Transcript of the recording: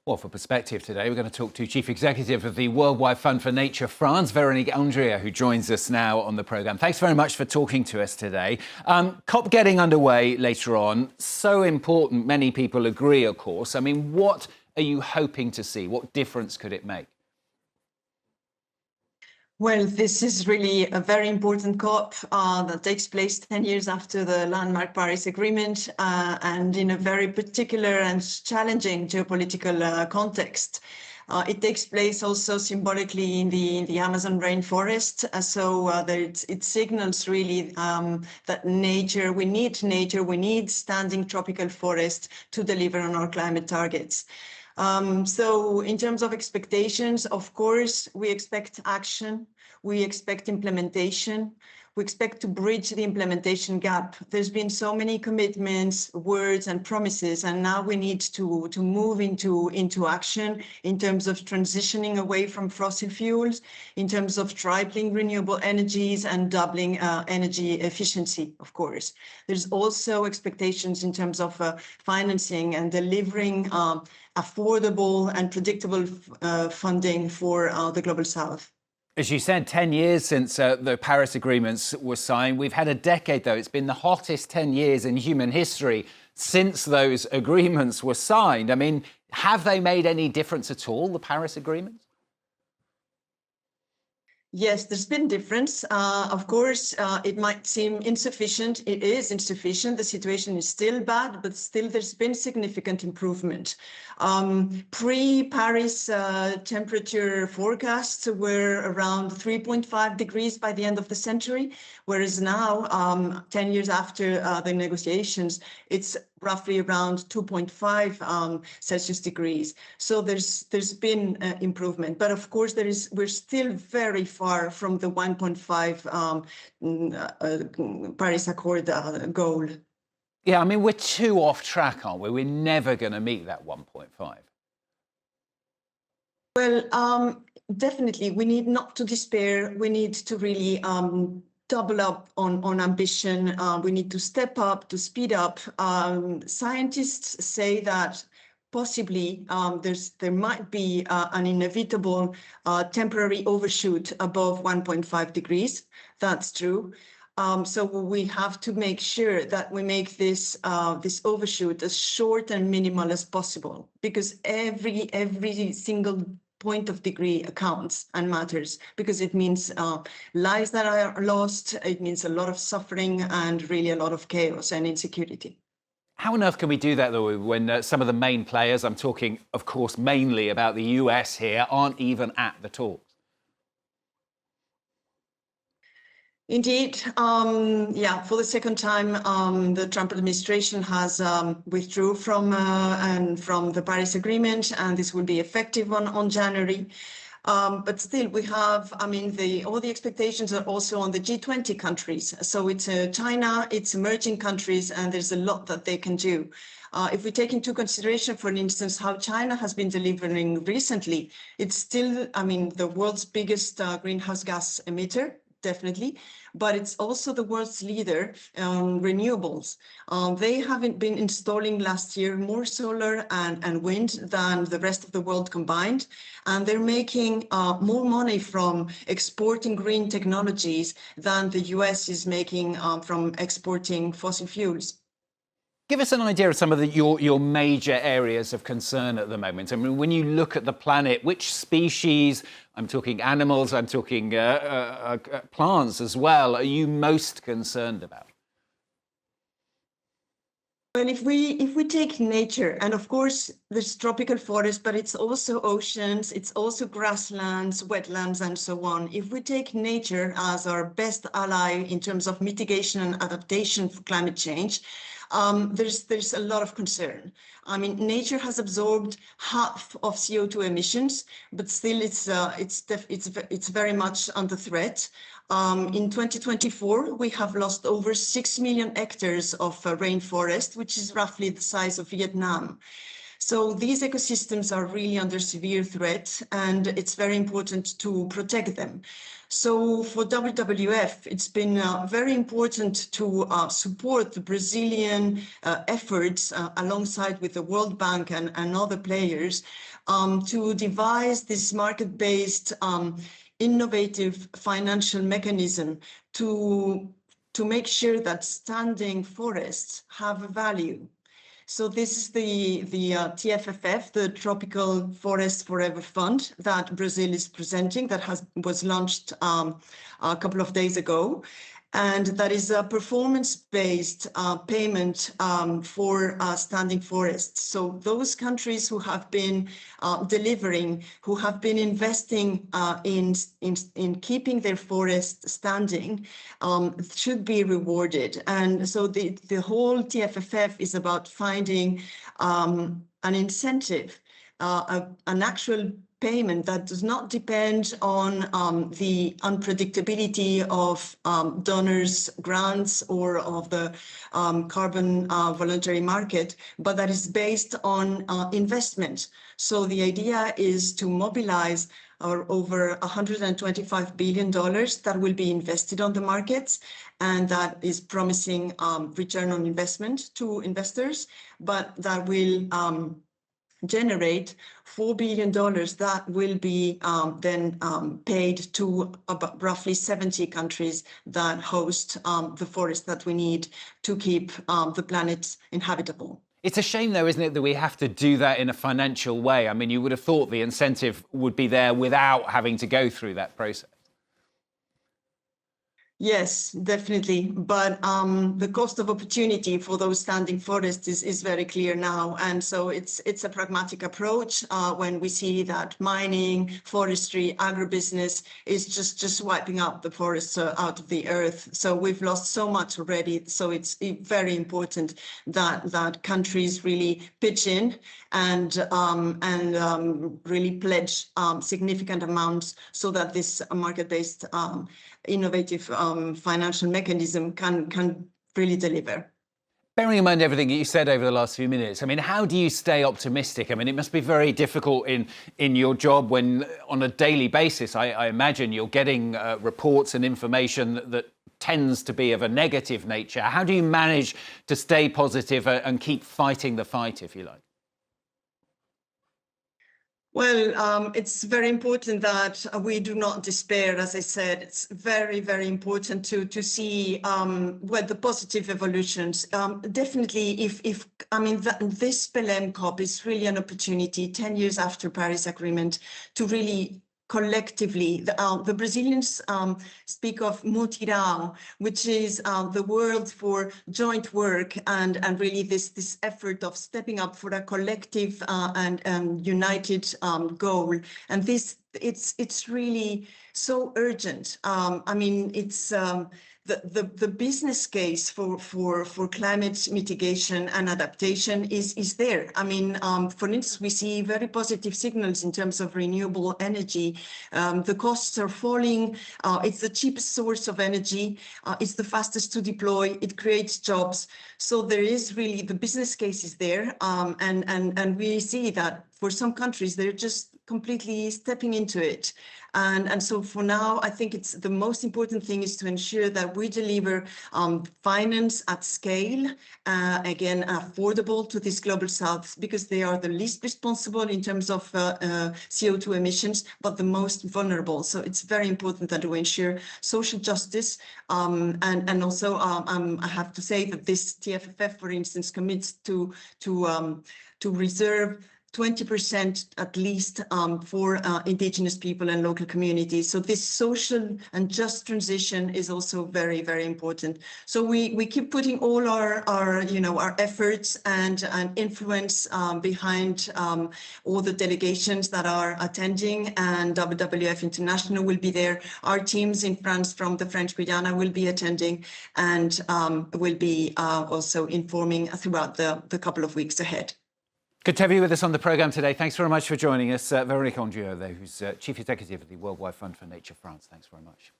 Well, for perspective today, we're going to talk to Chief Executive of the Worldwide Fund for Nature France, Véronique Andrieux, who joins us now on the programme. Thanks very much for talking to us today. COP getting underway later on, so important, many people agree, of course. I mean, what are you hoping to see? What difference could it make? Well, this is really a very important COP that takes place 10 years after the landmark Paris Agreement and in a very particular and challenging geopolitical context. It takes place also symbolically in the Amazon rainforest. It signals really that we need standing tropical forest to deliver on our climate targets. So in terms of expectations, of course, we expect action, we expect implementation, we expect to bridge the implementation gap. There's been so many commitments, words and promises, and now we need to move into action in terms of transitioning away from fossil fuels, in terms of tripling renewable energies and doubling energy efficiency, of course. There's also expectations in terms of financing and delivering affordable and predictable funding for the Global South. As you said, 10 years since the Paris Agreements were signed. We've had a decade, though. It's been the hottest 10 years in human history since those agreements were signed. I mean, have they made any difference at all, the Paris Agreements? Yes, there's been difference. Of course, it might seem insufficient. It is insufficient. The situation is still bad, but still there's been significant improvement. Pre-Paris temperature forecasts were around 3.5 degrees by the end of the century, whereas now, 10 years after the negotiations, it's roughly around 2.5 Celsius degrees. So there's been improvement, but of course we're still very far from the 1.5 Paris Accord goal. Yeah, I mean, we're too off track, aren't we? We're never going to meet that 1.5. Well, definitely, we need not to despair. We need to really double up on ambition. We need to step up, to speed up. Scientists say that possibly there might be an inevitable temporary overshoot above 1.5 degrees. That's true. So we have to make sure that we make this overshoot as short and minimal as possible, because every single point of degree counts and matters, because it means lives that are lost, it means a lot of suffering and really a lot of chaos and insecurity. How on earth can we do that, though, when some of the main players, I'm talking, of course, mainly about the US here, aren't even at the talks? Indeed, yeah, for the second time, the Trump administration has withdrew from the Paris Agreement, and this will be effective on January. But still, we have, I mean, all the expectations are also on the G20 countries. So it's China, it's emerging countries, and there's a lot that they can do. If we take into consideration, for instance, how China has been delivering recently, it's still, I mean, the world's biggest greenhouse gas emitter, definitely, but it's also the world's leader on renewables. They haven't been installing last year more solar and wind than the rest of the world combined, and they're making more money from exporting green technologies than the US is making from exporting fossil fuels. Give us an idea of some of your major areas of concern at the moment. I mean, when you look at the planet, which species, I'm talking animals, I'm talking plants as well, are you most concerned about? Well, if we take nature, and of course there's tropical forest, but it's also oceans, it's also grasslands, wetlands, and so on. If we take nature as our best ally in terms of mitigation and adaptation for climate change, there's a lot of concern. I mean, nature has absorbed half of CO2 emissions, but still it's very much under threat. In 2024, we have lost over 6 million hectares of rainforest, which is roughly the size of Vietnam. So these ecosystems are really under severe threat, and it's very important to protect them. So for WWF, it's been very important to support the Brazilian efforts alongside with the World Bank and other players to devise this market-based innovative financial mechanism to make sure that standing forests have a value. So this is the TFFF, the Tropical Forest Forever Fund that Brazil is presenting, that was launched a couple of days ago. And that is a performance-based payment for standing forests. So those countries who have been delivering, who have been investing in keeping their forest standing, should be rewarded. And so the whole TFFF is about finding an incentive, an actual payment that does not depend on the unpredictability of donors' grants or of the carbon voluntary market, but that is based on investment. So the idea is to mobilize over $125 billion that will be invested on the markets, and that is promising return on investment to investors, but that will generate $4 billion that will be then paid to about roughly 70 countries that host the forest that we need to keep the planet inhabitable. It's a shame, though, isn't it, that we have to do that in a financial way? I mean, you would have thought the incentive would be there without having to go through that process. Yes, definitely. But the cost of opportunity for those standing forests is very clear now. And so it's a pragmatic approach when we see that mining, forestry, agribusiness is just wiping out the forests out of the earth. So we've lost so much already. So it's very important that countries really pitch in and really pledge significant amounts so that this market-based innovative financial mechanism can really deliver. Bearing in mind everything that you said over the last few minutes, I mean, how do you stay optimistic? I mean, it must be very difficult in your job when on a daily basis, I imagine you're getting reports and information that tends to be of a negative nature. How do you manage to stay positive and keep fighting the fight, if you like? Well, it's very important that we do not despair. As I said, it's very, very important to see the positive evolutions. Definitely, if I mean, this Belém COP is really an opportunity 10 years after Paris Agreement to really collectively, the Brazilians speak of mutirão, which is the word for joint work and really this effort of stepping up for a collective and united goal. And this it's really so urgent. I mean, it's the business case for climate mitigation and adaptation is there. I mean, for instance, we see very positive signals in terms of renewable energy. The costs are falling. It's the cheapest source of energy. It's the fastest to deploy. It creates jobs. So there is really, the business case is there. And we see that for some countries, they're just completely stepping into it. And so for now, I think it's the most important thing is to ensure that we deliver finance at scale, again, affordable to this global south, because they are the least responsible in terms of CO2 emissions, but the most vulnerable. So it's very important that we ensure social justice. And also, I have to say that this TFFF, for instance, commits to reserve 20% at least for indigenous people and local communities. So this social and just transition is also very, very important. So we keep putting all our efforts and influence behind all the delegations that are attending, and WWF International will be there. Our teams in France from the French Guiana will be attending and will be also informing throughout the couple of weeks ahead. Good to have you with us on the programme today. Thanks very much for joining us. Véronique Andrieux, who's Chief Executive of the Worldwide Fund for Nature France. Thanks very much.